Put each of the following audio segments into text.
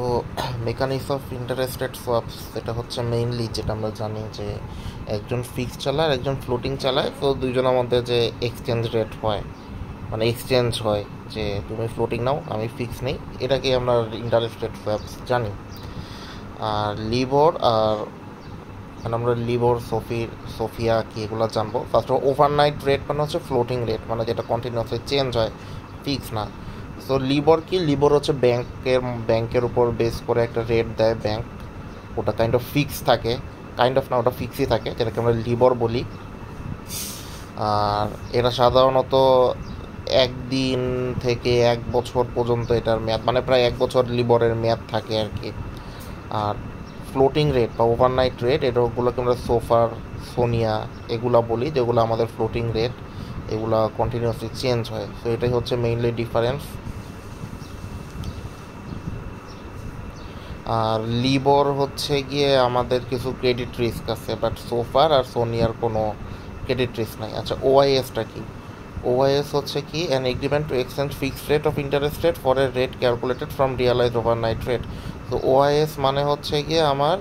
তো mechanics of interest rate সোয়াপস এটা হচ্ছে মেইনলি যেটা আমরা জানি যে একজন ফিক্সড চালায় আর একজন ফ্লোটিং চালায়, তো দুইজনের মধ্যে যে এক্সচেঞ্জ রেট হয়, মানে এক্সচেঞ্জ হয় যে তুমি ফ্লোটিং নাও আমি ফিক্স নেই, এটাকে আমরা ইন্টারেস্ট রেট সোয়াপস জানি। আর লিবর আর মানে আমরা লিবর সোফিয়া কি এগুলো জানবো। ফার্স্ট অফ ওভারনাইট রেট মানে হচ্ছে ফ্লোটিং রেট, মানে যেটা কন্টিনিউয়াসলি চেঞ্জ হয়, ফিক্স না। সো লিবর কি, লিবর হচ্ছে ব্যাংকের উপর বেস করে একটা রেট দেয় ব্যাংক, ওটা কাইন্ড অফ ফিক্স থাকে, কাইন্ড অফ না ওটা ফিক্সই থাকে, যেটাকে আমরা লিবর বলি। আর এটা সাধারণত একদিন থেকে 1 বছর পর্যন্ত এটার মেয়াদ, মানে প্রায় 1 বছর লিবরের মেয়াদ থাকে আর কি। আর ফ্লোটিং রেট বা ওভারনাইট রেট এটাগুলোকে আমরা সোফার, সোনিয়া এগুলা বলি, যেগুলো আমাদের ফ্লোটিং রেট, এগুলা কন্টিনিউয়াসলি চেঞ্জ হয়। সো এটাই হচ্ছে মেইনলি ডিফারেন্স। আর লিবর হচ্ছে গিয়ে আমাদের কিছু ক্রেডিট রিস্ক আছে, বাট সোফার আর সোনিয়ার কোনো ক্রেডিট রিস্ক নাই। আচ্ছা, ওআইএসটা কি? ওআইএস হচ্ছে কি, an agreement two exchange fixed rate of interest rate for a rate calculated from realise overnight rate. তো ওআইএস মানে হচ্ছে গিয়ে আমার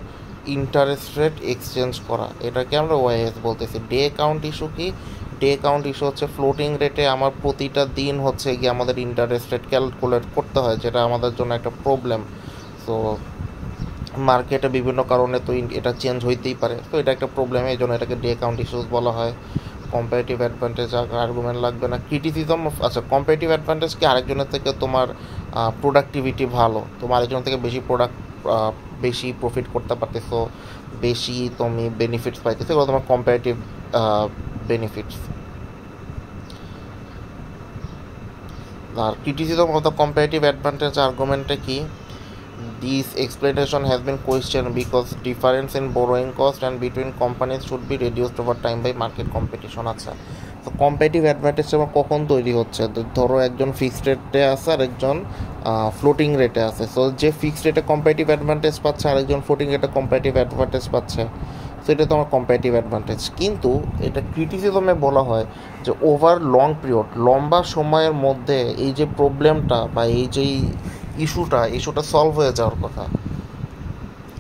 ইন্টারেস্ট রেট এক্সচেঞ্জ করা, এটাকে আমরা ওআইএস বলতেছি। ডে কাউন্ট ইস্যু কি? ডে কাউন্ট ইস্যু হচ্ছে ফ্লোটিং রেটে আমার প্রতিটা দিন হচ্ছে গিয়ে আমাদের ইন্টারেস্ট রেট ক্যালকুলেট করতে হয়, যেটা আমাদের জন্য একটা প্রবলেম। সো মার্কেটে বিভিন্ন কারণে তো এটা চেঞ্জ হইতেই পারে, তো এটা একটা প্রবলেম, এই জন্য এটাকে ডে কাউন্ট ইস্যুস বলা হয়। কম্পারেটিভ অ্যাডভান্টেজ আর্গুমেন্ট লাগবে না। ক্রিটিসিজম, আচ্ছা কম্পারেটিভ অ্যাডভান্টেজ কি, আরেকজনের থেকে তোমার প্রোডাক্টিভিটি ভালো, তোমার আরেকজনের থেকে বেশি প্রফিট করতে পারতেছো, বেশি তুমি বেনিফিটস পাইতেছো, এগুলো তোমার কম্পারেটিভ বেনিফিটস। আর criticism of the comparative advantage আর্গুমেন্টে কি, this explanation has been questioned because difference in borrowing cost and between companies should be reduced over time by market competition। আচ্ছা, তো কম্পিটিটিভ অ্যাডভান্টেজ আমার কখন তৈরি হচ্ছে? ধরো একজন ফিক্সড রেটে আছে আর একজন ফ্লোটিং রেটে আছে। সো যে ফিক্সড রেটে কম্পিটিটিভ অ্যাডভান্টেজ পাচ্ছে আর একজন ফ্লোটিং রেটে কম্পিটিটিভ অ্যাডভান্টেজ পাচ্ছে, সো এটা তোমার কম্পিটিটিভ অ্যাডভান্টেজ। কিন্তু এটা ক্রিটিসিজমে বলা হয় যে ওভার লং পিরিয়ড, লম্বা সময়ের মধ্যে এই যে প্রবলেমটা বা এই যে ইস্যুটা সলভ হয়ে যাওয়ার কথা,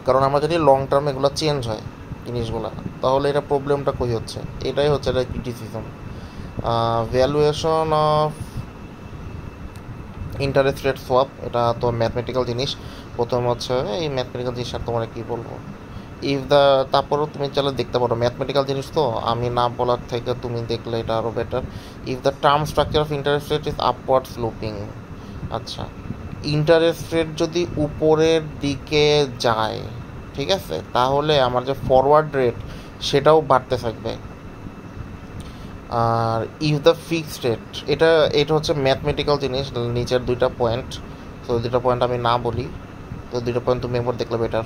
কারণ আমরা জানি লং টার্ম এগুলো চেঞ্জ হয় জিনিসগুলো, তাহলে এটা প্রবলেমটা কই হচ্ছে, এটাই হচ্ছে এটা criticism. Valuation of interest rate swap, এটা তো ম্যাথমেটিক্যাল জিনিস। প্রথম হচ্ছে এই ম্যাথমেটিক্যাল জিনিস আর তোমার কী বলবো, ইফ দ্য, তারপরও তুমি চাইলে দেখতে পারো, ম্যাথমেটিক্যাল জিনিস তো আমি না বলার থেকে তুমি দেখলে এটা আরও better. If the term structure of interest rate is upward sloping. আচ্ছা, ইন্টারেস্ট রেট যদি উপরের দিকে যায়, ঠিক আছে, তাহলে আমার যে ফরওয়ার্ড রেট সেটাও বাড়তে থাকবে। আর ইফ দ্য ফিক্সড রেট, এটা এটা হচ্ছে ম্যাথমেটিক্যাল জিনিস, নিচের দুইটা পয়েন্ট, তো দুইটা পয়েন্ট আমি না বলি, তো দুইটা পয়েন্ট তুমি একবার দেখলে better.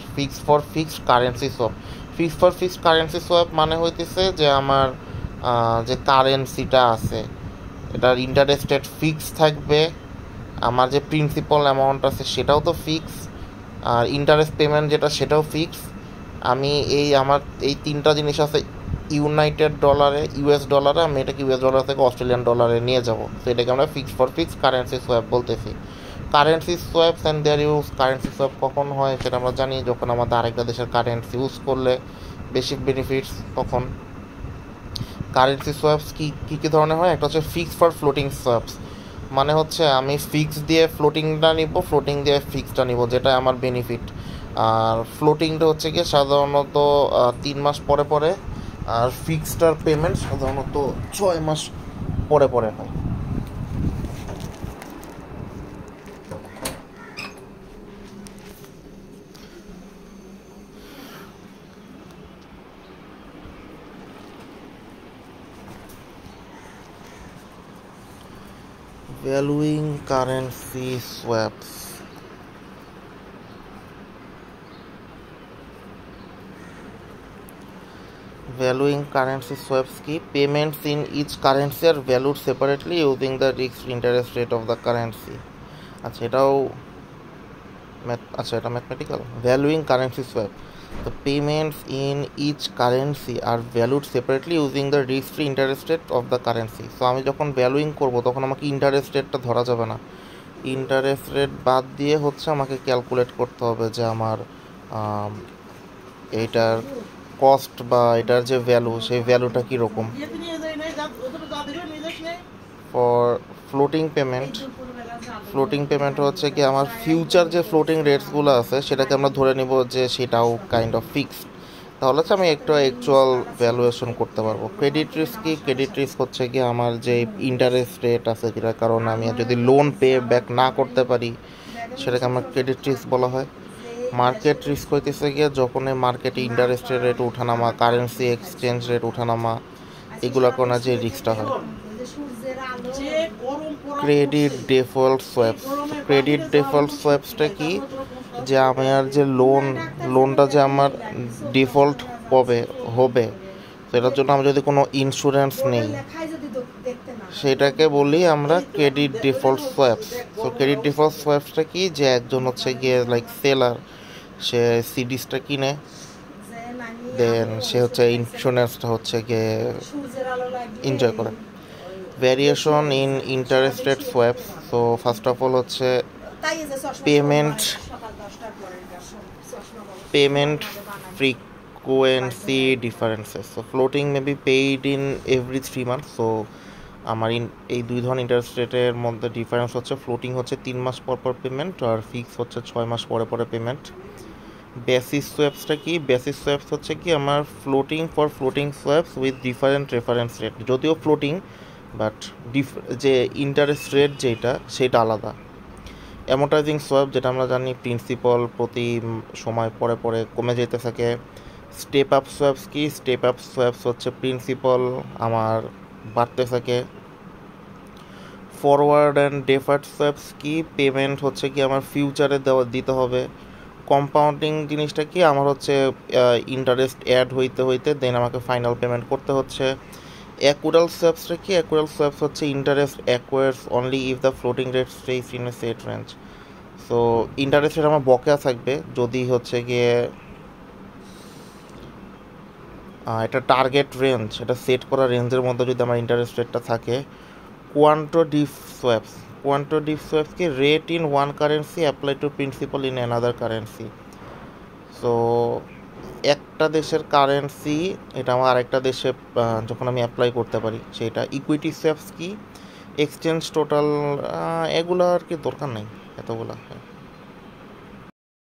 Fixed currency swap, fixed currency swap মানে হইতেছে যে আমার যে কারেন্সিটা আছে এটার ইন্টারেস্ট রেট ফিক্স থাকবে, আমার যে প্রিন্সিপাল অ্যামাউন্ট আছে সেটাও তো ফিক্স, আর ইন্টারেস্ট পেমেন্ট যেটা সেটাও ফিক্স। আমি আমার এই তিনটা জিনিস আছে ইউনাইটেড ডলারে, ইউএস ডলারে, আমি এটাকে ইউএস ডলার থেকে অস্ট্রেলিয়ান ডলারে নিয়ে যাব, তো এটাকে আমরা ফিক্স কারেন্সি সোয়াপ বলতেছি। Currency swaps and their use, currency swap কখন হয় সেটা আমরা জানি, যখন আমাদের আরেকটা দেশের কারেন্সি ইউজ করলে বেশি বেনিফিটস তখন। কারেন্সি সোয়াপস কী ধরনের হয়, একটা হচ্ছে ফ্লোটিং সোয়াপস, মানে হচ্ছে আমি ফিক্স দিয়ে ফ্লোটিংটা নিব, ফ্লোটিং দিয়ে ফিক্সটা নিব, যেটা আমার বেনিফিট। আর ফ্লোটিংটা হচ্ছে গিয়ে সাধারণত 3 মাস পরে পরে, আর ফিক্সটার পেমেন্ট সাধারণত 6 মাস পরে পরে হয়। Valuing currency swaps, valuing currency swaps কি, payments in each currency are valued separately using the risk interest rate of the currency। আচ্ছা এটাও এটা mathematical. Valuing currency swap, the payments in each currency are valued separately using the risk free interest rate of the currency। So আমি যখন ভ্যালুইং করব তখন আমাকে interest রেটটা ধরা যাবে না, ইন্টারেস্ট রেট বাদ দিয়ে হচ্ছে আমাকে ক্যালকুলেট করতে হবে যে আমার এইটার কস্ট বা এটার যে ভ্যালু সেই ভ্যালুটা কীরকম। ফর ফ্লোটিং পেমেন্ট হচ্ছে কি আমার ফিউচার যে ফ্লোটিং রেটসগুলো আছে সেটাকে আমরা ধরে নিব যে সেটাও কাইন্ড অফ ফিক্সড, তাহলে হচ্ছে আমি একটু অ্যাকচুয়াল ভ্যালুয়েশন করতে পারবো। ক্রেডিট রিস্ক কি? ক্রেডিট রিস্ক হচ্ছে কি আমার যে ইন্টারেস্ট রেট আছে যেটার কারণে আমি যদি লোন পে ব্যাক না করতে পারি সেটাকে আমার ক্রেডিট রিস্ক বলা হয়। মার্কেট রিস্ক হইতেছে গিয়ে যখন এই মার্কেটে ইন্টারেস্টের রেট ওঠানামা, কারেন্সি এক্সচেঞ্জ রেট ওঠানামা, এগুলোর কারণে যে রিস্কটা হয়। Credit default swaps. Credit default সোয়াপসটা কি? যে আমার যে লোনটা যে আমার ডিফল্ট হবে সেটার জন্য আমি যদি কোনো ইন্স্যুরেন্স নেই সেটাকে বলি আমরা ক্রেডিট ডিফল্ট সোয়াপস। তো ক্রেডিট ডিফল্ট সোয়াপসটা কি? যে একজন হচ্ছে গিয়ে লাইক সেলার, সে সিডিসটা কিনে, দেন সে হচ্ছে ইন্স্যুরেন্সটা হচ্ছে গিয়ে এনজয় করে। Variation in interest rate swaps. So first of all হচ্ছে payment frequency differences. So floating may be paid in every 3 months. So আমার এই দুই ধরনের ইন্টারেস্ট রেটের মধ্যে ডিফারেন্স হচ্ছে ফ্লোটিং হচ্ছে 3 মাস পর পর পেমেন্ট আর ফিক্স হচ্ছে 6 মাস পরে পরে পেমেন্ট। বেসিস সোয়াপসটা কি? বেসিস সোয়াপস হচ্ছে কি আমার floating swaps with different reference rate, যদিও ফ্লোটিং বাট যে ইন্টারেস্ট রেট যেটা সেটা আলাদা। অ্যামোর্টাইজিং সোয়াপ যেটা আমরা জানি প্রিন্সিপাল প্রতি সময় পরে পরে কমে যেতে থাকে। স্টেপ আপ সোয়াপস কি? স্টেপ আপ সোয়াপস হচ্ছে প্রিন্সিপাল আমার বাড়তে থাকে। ফরওয়ার্ড অ্যান্ড ডেফার্ড সোয়াপস কি? পেমেন্ট হচ্ছে কি আমার ফিউচারে দিতে হবে। কম্পাউন্ডিং জিনিসটা কি? আমার হচ্ছে ইন্টারেস্ট অ্যাড হইতে হইতে দেন আমাকে ফাইনাল পেমেন্ট করতে হচ্ছে। অ্যাকুরাল সোয়াপসটা কি? অ্যাকুরাল সোয়াপস হচ্ছে interest acquires only if the floating rate stays in a set range. So interest rate আমার বকেয়া থাকবে যদি হচ্ছে গিয়ে এটা টার্গেট রেঞ্জ, এটা সেট করা রেঞ্জের মধ্যে যদি আমার ইন্টারেস্ট রেটটা থাকে। কোয়ান্টোডিফ সোয়াপস। কোয়ান্টোডিফ সোয়াপস কি? Rate in one currency apply to principal in another currency. So একটা দেশের কারেন্সি এটা আমার আরেকটা দেশে যখন আমি অ্যাপ্লাই করতে পারি সেটা। ইকুইটি সোয়াপস কি? এক্সচেঞ্জ টোটাল, এগুলো আর কি দরকার নেই এতগুলা।